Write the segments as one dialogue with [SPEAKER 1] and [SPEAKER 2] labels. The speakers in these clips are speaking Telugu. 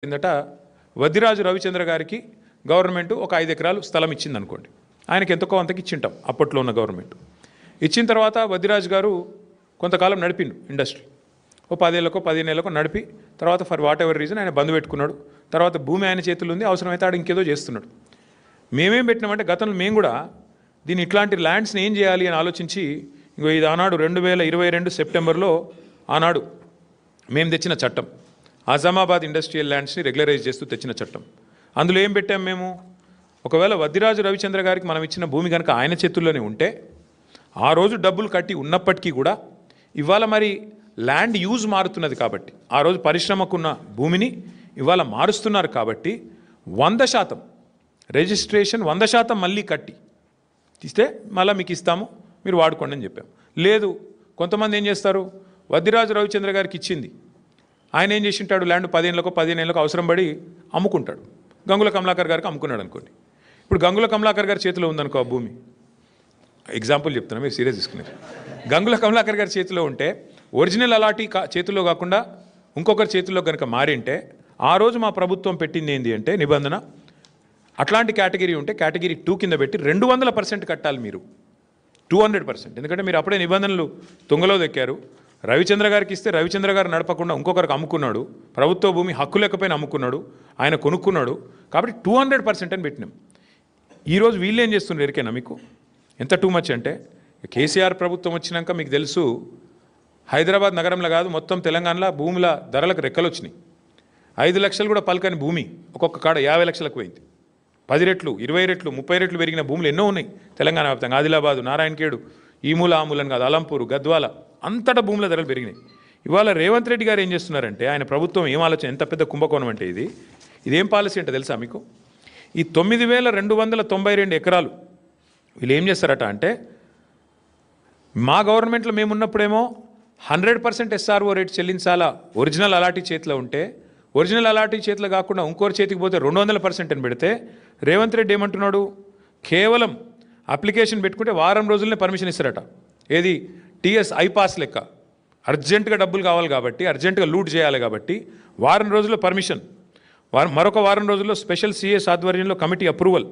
[SPEAKER 1] కిందట వద్దిరాజు రవిచంద్ర గారికి గవర్నమెంట్ ఒక 5 ఎకరాలు స్థలం ఇచ్చింది అనుకోండి. ఆయనకి ఎంతకో అంతకి ఇచ్చింటాం అప్పట్లో ఉన్న గవర్నమెంట్. ఇచ్చిన తర్వాత వద్దిరాజు గారు కొంతకాలం నడిపిండు ఇండస్ట్రీ. ఓ 10 ఏళ్ళకో 15 ఏళ్ళకో నడిపి తర్వాత ఫర్ వాట్ ఎవర్ రీజన్ ఆయన బంద్ పెట్టుకున్నాడు. తర్వాత భూమి ఆయన చేతుల్లో ఉంది, అవసరమైతే ఆడు ఇంకేదో చేస్తున్నాడు. మేమేం పెట్టినామంటే గతంలో మేము కూడా దీన్ని ఇట్లాంటి ల్యాండ్స్ని ఏం చేయాలి అని ఆలోచించి ఇది ఆనాడు 2022 సెప్టెంబర్లో ఆనాడు మేము తెచ్చిన చట్టం ఆజామాబాద్ ఇండస్ట్రియల్ ల్యాండ్స్ని రెగ్యులరైజ్ చేస్తూ తెచ్చిన చట్టం. అందులో ఏం పెట్టాం మేము, ఒకవేళ వద్దిరాజు రవిచంద్ర గారికి మనం ఇచ్చిన భూమి కనుక ఆయన చేతుల్లోనే ఉంటే ఆ రోజు డబ్బులు కట్టి ఉన్నప్పటికీ కూడా ఇవాళ మరి ల్యాండ్ యూజ్ మారుతున్నది కాబట్టి ఆ రోజు పరిశ్రమకున్న భూమిని ఇవాళ మారుస్తున్నారు కాబట్టి 100% రిజిస్ట్రేషన్ 100% మళ్ళీ కట్టి ఇస్తే మళ్ళీ మీకు ఇస్తాము, మీరు వాడుకోండి అని చెప్పాం. లేదు కొంతమంది ఏం చేస్తారు, వద్దిరాజు రవిచంద్ర గారికి ఇచ్చింది ఆయన ఏం చేసింటాడు, ల్యాండ్ 10 ఏళ్ళకో 15 ఏళ్ళకో అవసరం పడి అమ్ముకుంటాడు. గంగుల కమలాకర్ గారికి అమ్ముకున్నాడు అనుకోండి. ఇప్పుడు గంగుల కమలాకర్ గారి చేతిలో ఉందనుకో ఆ భూమి, ఎగ్జాంపుల్ చెప్తున్నా, మీరు సీరియస్ తీసుకున్నారు. గంగుల కమలాకర్ గారి చేతిలో ఉంటే ఒరిజినల్ అలాంటి చేతుల్లో కాకుండా ఇంకొకరి చేతుల్లో కనుక మారింటే ఆ రోజు మా ప్రభుత్వం పెట్టింది ఏంటి అంటే నిబంధన, అట్లాంటి కేటగిరీ ఉంటే కేటగిరీ 2 కింద పెట్టి 200% కట్టాలి మీరు, 200%. ఎందుకంటే మీరు అప్పుడే నిబంధనలు తుంగలో దెక్కారు. రవిచంద్ర గారికి ఇస్తే రవిచంద్ర గారు నడపకుండా ఇంకొకరికి అమ్ముకున్నాడు, ప్రభుత్వ భూమి హక్కు లేకపోయినా అమ్ముకున్నాడు, ఆయన కొనుక్కున్నాడు. కాబట్టి 200% అని పెట్టినాం. ఈరోజు వీళ్ళు ఏం చేస్తున్నారు ఎరికైనా మీకు ఎంత టూ మచ్ అంటే, కేసీఆర్ ప్రభుత్వం వచ్చినాక మీకు తెలుసు హైదరాబాద్ నగరంలో కాదు మొత్తం తెలంగాణలో భూముల ధరలకు రెక్కలు వచ్చినాయి. 5 లక్షలు కూడా పలకని భూమి ఒక్కొక్క కాడ 50 లక్షలకు పోయింది. 10 రెట్లు 20 రెట్లు 30 రెట్లు పెరిగిన భూములు ఎన్నో ఉన్నాయి తెలంగాణ వ్యాప్తంగా. ఆదిలాబాదు, నారాయణఖేడు, ఈ మూల ఆ మూలని కాదు, అలంపూరు, గద్వాల అంతటా భూముల ధరలు పెరిగినాయి. ఇవాళ రేవంత్ రెడ్డి గారు ఏం చేస్తున్నారంటే, ఆయన ప్రభుత్వం ఏం ఆలోచన, ఎంత పెద్ద కుంభకోణం అంటే ఇదేం పాలసీ అంటే తెలుసా మీకు, ఈ 9292 ఎకరాలు వీళ్ళు ఏం చేస్తారట అంటే, మా గవర్నమెంట్లో మేమున్నప్పుడేమో 100% SRO రేట్ చెల్లించాలా ఒరిజినల్ అలాటీ చేతిలో ఉంటే, ఒరిజినల్ అలాటీ చేతిలో కాకుండా ఇంకోరి చేతికి పోతే 200% అని పెడితే, రేవంత్ రెడ్డి ఏమంటున్నాడు, కేవలం అప్లికేషన్ పెట్టుకుంటే వారం రోజులనే పర్మిషన్ ఇస్తారట. ఏది టీఎస్ ఐపాస్ లెక్క, అర్జెంటుగా డబ్బులు కావాలి కాబట్టి, అర్జెంటుగా లూట్ చేయాలి కాబట్టి వారం రోజుల్లో పర్మిషన్, మరొక వారం రోజుల్లో స్పెషల్ సిఎస్ ఆధ్వర్యంలో కమిటీ అప్రూవల్,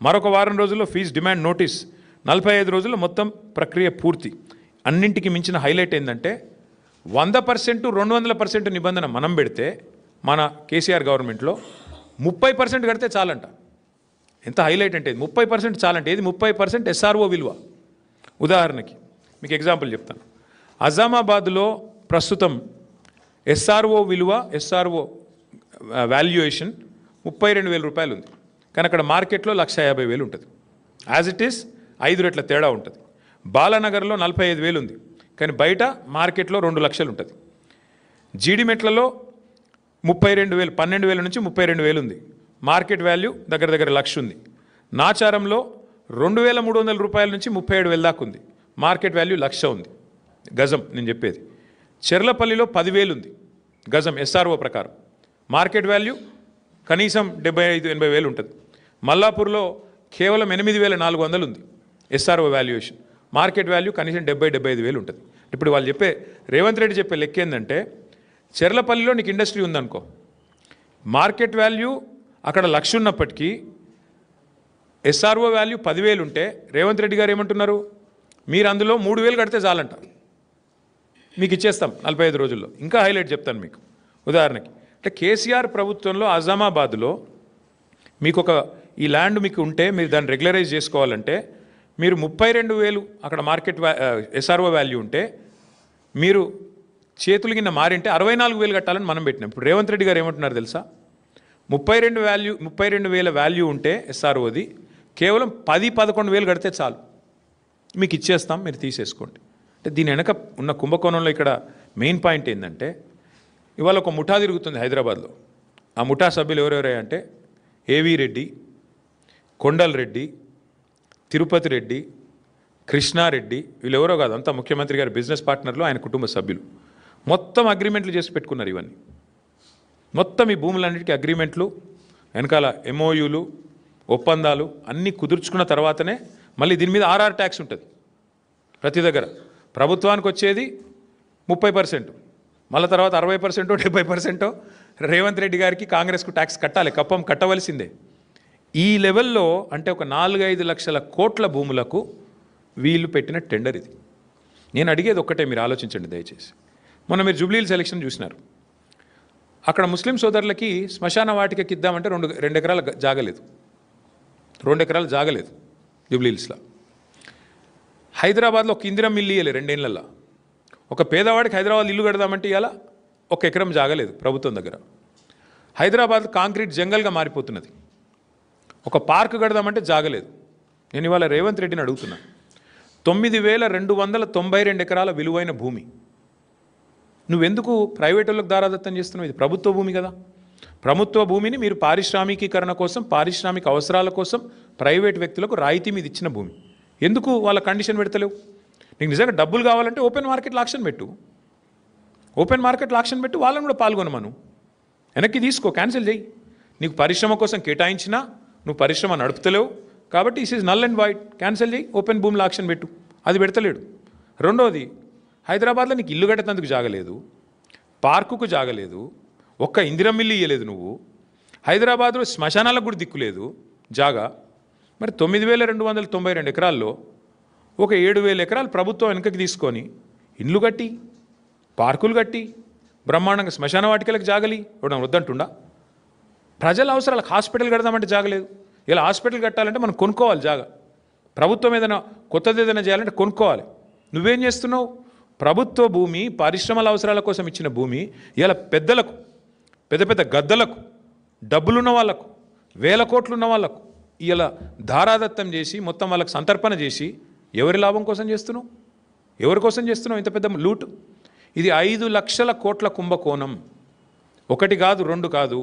[SPEAKER 1] మరొక వారం రోజుల్లో ఫీజు డిమాండ్ నోటీస్, 45 రోజుల్లో మొత్తం ప్రక్రియ పూర్తి. అన్నింటికి మించిన హైలైట్ ఏంటంటే 100% 200% నిబంధన మనం పెడితే మన కేసీఆర్ గవర్నమెంట్లో 30% కడితే చాలంట. ఎంత హైలైట్ అంటే 30% చాలంటే, ఏది 30% SRO విలువ. ఉదాహరణకి మీకు ఎగ్జాంపుల్ చెప్తాను. అజామాబాద్లో ప్రస్తుతం SRO విలువ, SRO వాల్యుయేషన్ 32,000 రూపాయలు ఉంది. కానీ అక్కడ మార్కెట్లో 150,000 ఉంటుంది. యాజ్ ఇట్ ఈస్ 5 రెట్ల తేడా ఉంటుంది. బాలానగర్లో 45,000 ఉంది, కానీ బయట మార్కెట్లో 2 లక్షలు ఉంటుంది. జీడిమెట్లలో 32,000, 12,000 నుంచి 32,000 ఉంది. మార్కెట్ వాల్యూ దగ్గర 1,00,000 ఉంది. నాచారంలో 2,300 రూపాయల నుంచి 37,000 దాకా ఉంది. మార్కెట్ వాల్యూ 1,00,000 ఉంది గజం నేను చెప్పేది. చెర్లపల్లిలో 10,000 ఉంది గజం SRO ప్రకారం, మార్కెట్ వాల్యూ కనీసం 75,000-80,000 ఉంటుంది. మల్లాపూర్లో కేవలం 8,400 ఉంది SRO వాల్యుయేషన్, మార్కెట్ వాల్యూ కనీసం 70,000-75,000 ఉంటుంది. ఇప్పుడు వాళ్ళు చెప్పే, రేవంత్ రెడ్డి చెప్పే లెక్క ఏంటంటే, చెర్లపల్లిలో నీకు ఇండస్ట్రీ ఉందనుకో, మార్కెట్ వాల్యూ అక్కడ 1,00,000 ఉన్నప్పటికీ SRO వాల్యూ 10,000 ఉంటే రేవంత్ రెడ్డి గారు ఏమంటున్నారు, మీరు అందులో 3,000 కడితే చాలంట, మీకు ఇచ్చేస్తాం 45 రోజుల్లో. ఇంకా హైలైట్ చెప్తాను మీకు. ఉదాహరణకి అంటే కేసీఆర్ ప్రభుత్వంలో అజామాబాద్లో మీకు ఈ ల్యాండ్ మీకు ఉంటే మీరు దాన్ని రెగ్యులరైజ్ చేసుకోవాలంటే మీరు 32,000 అక్కడ మార్కెట్ SRO వాల్యూ ఉంటే మీరు చేతులు కింద మారింటే 64,000 కట్టాలని మనం పెట్టినాం. ఇప్పుడు రేవంత్ రెడ్డి గారు ఏమంటున్నారు తెలుసా, 32,000 వాల్యూ ఉంటే SROది కేవలం 10-11,000 కడితే చాలు, మీకు ఇచ్చేస్తాం, మీరు తీసేసుకోండి. అంటే దీని వెనక ఉన్న కుంభకోణంలో ఇక్కడ మెయిన్ పాయింట్ ఏంటంటే, ఇవాళ ఒక ముఠా తిరుగుతుంది హైదరాబాద్లో. ఆ ముఠా సభ్యులు ఎవరెవరే అంటే ఏవి రెడ్డి, కొండల్ రెడ్డి, తిరుపతి రెడ్డి, కృష్ణారెడ్డి, వీళ్ళు ఎవరో కాదు, అంతా ముఖ్యమంత్రి గారి బిజినెస్ పార్ట్నర్లు, ఆయన కుటుంబ సభ్యులు. మొత్తం అగ్రిమెంట్లు చేసి పెట్టుకున్నారు. ఇవన్నీ మొత్తం ఈ భూములన్నిటికీ అగ్రిమెంట్లు, వెనకాల MOUలు, ఒప్పందాలు అన్నీ కుదుర్చుకున్న తర్వాతనే మళ్ళీ దీని మీద RR ట్యాక్స్ ఉంటుంది. ప్రతి దగ్గర ప్రభుత్వానికి వచ్చేది 30%, మళ్ళీ తర్వాత 60%, 70% రేవంత్ రెడ్డి గారికి కాంగ్రెస్కు ట్యాక్స్ కట్టాలి, కప్పం కట్టవలసిందే. ఈ లెవెల్లో అంటే ఒక 4-5 లక్షల కోట్ల భూములకు వీళ్ళు పెట్టిన టెండర్ ఇది. నేను అడిగేది ఒక్కటే, మీరు ఆలోచించండి దయచేసి. మొన్న మీరు జూబ్లీహిల్స్ ఎలక్షన్ చూసినారు. అక్కడ ముస్లిం సోదరులకి శ్మశాన వాటికకి ఇద్దామంటే 2 ఎకరాల జాగలేదు, 2 ఎకరాలు జాగలేదు జూబ్లీహిల్స్లో. హైదరాబాద్లో ఒక ఇందిరం ఇల్లు ఇవ్వలేదు 2 ఏళ్లలో. ఒక పేదవాడికి హైదరాబాద్ ఇల్లు కడదామంటే ఇవాళ 1 ఎకరం జాగలేదు ప్రభుత్వం దగ్గర. హైదరాబాద్ కాంక్రీట్ జంగల్గా మారిపోతున్నది. ఒక పార్క్ కడదామంటే జాగలేదు. నేను ఇవాళ రేవంత్ రెడ్డిని అడుగుతున్నా, 9,292 ఎకరాల విలువైన భూమి నువ్వెందుకు ప్రైవేట్ వాళ్ళకి దారాదత్తం చేస్తున్నావు? ఇది ప్రభుత్వ భూమి కదా. ప్రభుత్వ భూమిని మీరు పారిశ్రామికీకరణ కోసం, పారిశ్రామిక అవసరాల కోసం ప్రైవేట్ వ్యక్తులకు రాయితీ మీద ఇచ్చిన భూమి ఎందుకు వాళ్ళ కండిషన్ పెడతలేవు? నీకు నిజంగా డబ్బులు కావాలంటే ఓపెన్ మార్కెట్లో ఆక్షన్ పెట్టు, ఓపెన్ మార్కెట్లో ఆక్షన్ పెట్టి వాళ్ళని కూడా పాల్గొనమను. వెనక్కి తీసుకో, క్యాన్సిల్ చేయి. నీకు పరిశ్రమ కోసం కేటాయించినా నువ్వు పరిశ్రమ నడుపుతలేవు కాబట్టి is is null and wide, cancel చేయి, ఓపెన్ భూమిలో ఆక్షన్ పెట్టు. అది పెడతలేడు. రెండోది, హైదరాబాద్లో నీకు ఇల్లు కట్టేందుకు జాగలేదు, పార్కుకు జాగలేదు, ఒక్క ఇందిరం ఇల్లు ఇయ్యలేదు నువ్వు. హైదరాబాద్లో శ్మశానాలకు కూడా దిక్కులేదు జాగా. మరి 9,292 ఎకరాల్లో ఒక 7,000 ఎకరాలు ప్రభుత్వం వెనకకి తీసుకొని ఇండ్లు కట్టి, పార్కులు కట్టి, బ్రహ్మాండంగా శ్మశాన వాటికలకు జాగలి ఇవ్వడం వద్దంటుండా? ప్రజల అవసరాలకు హాస్పిటల్ కడదామంటే జాగలేదు. ఇలా హాస్పిటల్ కట్టాలంటే మనం కొనుక్కోవాలి జాగా. ప్రభుత్వం ఏదైనా కొత్తది ఏదైనా చేయాలంటే కొనుక్కోవాలి. నువ్వేం చేస్తున్నావు? ప్రభుత్వ భూమి, పరిశ్రమల అవసరాల కోసం ఇచ్చిన భూమి ఇలా పెద్దలకు, పెద్ద పెద్ద గద్దలకు, డబ్బులున్న వాళ్ళకు, 1,000 కోట్లు ఉన్న వాళ్ళకు ఇలా ధారాదత్తం చేసి మొత్తం వాళ్ళకి సంతర్పణ చేసి ఎవరి లాభం కోసం చేస్తున్నావు? ఎవరి కోసం చేస్తున్నావు ఇంత పెద్ద లూటు? ఇది 5 లక్షల కోట్ల కుంభకోణం. 1 కాదు, 2 కాదు,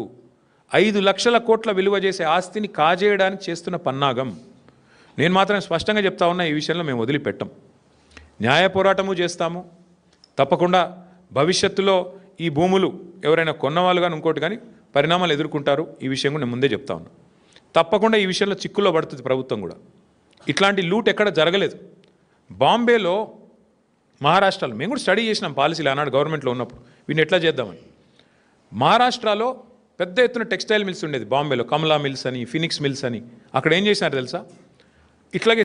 [SPEAKER 1] 5 లక్షల కోట్ల విలువ చేసే ఆస్తిని కాజేయడానికి చేస్తున్న పన్నాగం. నేను మాత్రం స్పష్టంగా చెప్తా ఉన్నా, ఈ విషయంలో మేము వదిలిపెట్టం. న్యాయ పోరాటము చేస్తాము తప్పకుండా. భవిష్యత్తులో ఈ భూములు ఎవరైనా కొన్నవాళ్ళు కానీ ఇంకోటి కానీ పరిణామాలు ఎదుర్కొంటారు. ఈ విషయం కూడా నేను ముందే చెప్తా ఉన్నా. తప్పకుండా ఈ విషయంలో చిక్కుల్లో పడుతుంది ప్రభుత్వం కూడా. ఇట్లాంటి లూట్ ఎక్కడ జరగలేదు. బాంబేలో, మహారాష్ట్రలో మేము కూడా స్టడీ చేసినాం పాలసీలు ఆనాడు గవర్నమెంట్లో ఉన్నప్పుడు వీటిని ఎట్లా చేద్దామని. మహారాష్ట్రలో పెద్ద ఎత్తున టెక్స్టైల్ మిల్స్ ఉండేది బాంబేలో, కమలా మిల్స్ అని, ఫినిక్స్ మిల్స్ అని. అక్కడ ఏం చేసినారు తెలుసా? ఇట్లాగే